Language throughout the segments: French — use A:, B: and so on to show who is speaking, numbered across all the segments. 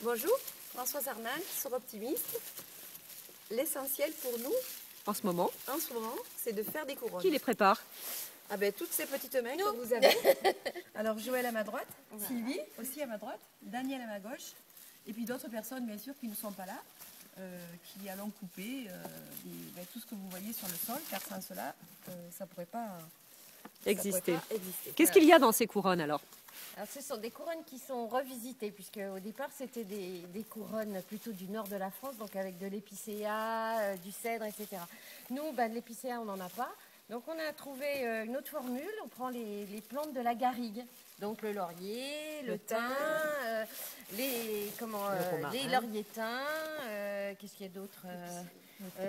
A: Bonjour, Françoise Arnal, Soroptimiste. L'essentiel pour nous,
B: En ce moment,
A: c'est de faire des couronnes.
B: qui les prépare?
A: Ah ben, toutes ces petites mains que vous avez. Alors, Joël à ma droite, Sylvie aussi à ma droite, Daniel à ma gauche, et puis d'autres personnes, bien sûr, qui ne sont pas là, qui allons couper tout ce que vous voyez sur le sol, car sans cela, ça ne pourrait pas
B: Exister.
A: exister.
B: Qu'est-ce qu'il y a dans ces couronnes alors?
C: Alors, ce sont des couronnes qui sont revisitées, puisque au départ c'était des couronnes plutôt du nord de la France, donc avec de l'épicéa, du cèdre, etc. Nous, de l'épicéa, on n'en a pas. Donc on a trouvé une autre formule, on prend les plantes de la garrigue. Donc le laurier, le thym, les lauriers thym, qu'est-ce qu'il y a d'autre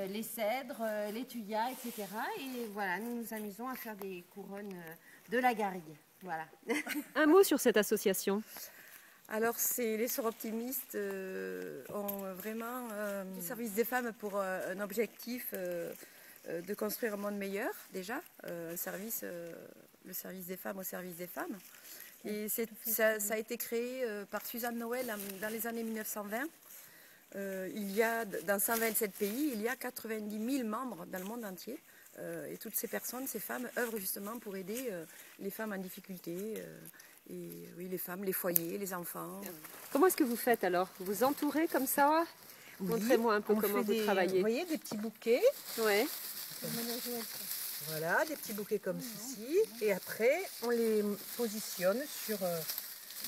C: les cèdres, les thuyas, etc. Et voilà, nous nous amusons à faire des couronnes de la garrigue. Voilà.
B: Un mot sur cette association.
A: Alors, les Soroptimistes ont vraiment le service des femmes pour un objectif de construire un monde meilleur, déjà, le service des femmes au service des femmes. Et ça a été créé par Suzanne Noël dans les années 1920. Il y a, dans 127 pays, il y a 90 000 membres dans le monde entier. Et toutes ces personnes, ces femmes, œuvrent justement pour aider les femmes en difficulté, et oui, les femmes, les foyers, les enfants.
B: Comment est-ce que vous faites alors? Vous vous entourez comme ça?
D: Oui,
B: montrez-moi un peu comment vous travaillez.
D: Vous voyez, des petits bouquets.
B: Ouais.
D: Voilà, des petits bouquets comme ceci. Et après, on les positionne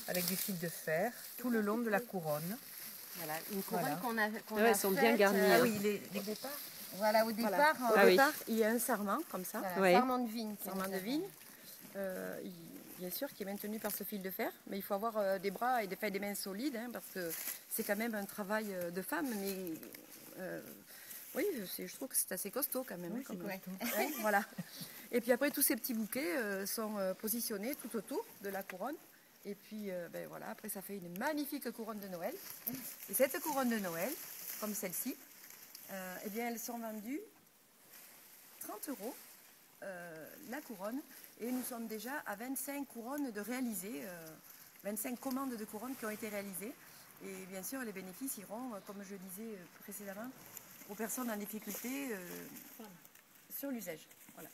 D: avec du fil de fer tout le long de la couronne.
C: Voilà, une couronne qu'on a
B: Elles sont bien
C: faite,
B: garnies.
D: Ah oui, au départ.
C: Voilà, au départ,
A: Au départ, il y a un sarment comme ça,
C: voilà,
B: Ouais.
C: sarment de vigne.
A: sarment de vigne, bien sûr, qui est maintenu par ce fil de fer. Mais il faut avoir des bras et des mains solides, hein, parce que c'est quand même un travail de femme. Mais oui, je trouve que c'est assez costaud quand même.
D: Oui,
A: hein,
D: c'est costaud.
A: hein, voilà. Et puis après, tous ces petits bouquets sont positionnés tout autour de la couronne. Et puis voilà, après ça fait une magnifique couronne de Noël. Et cette couronne de Noël, comme celle-ci, eh bien elles sont vendues 30 € la couronne. Et nous sommes déjà à 25 couronnes de réalisées, 25 commandes de couronnes qui ont été réalisées. Et bien sûr, les bénéfices iront, comme je le disais précédemment, aux personnes en difficulté sur l'usage. Voilà.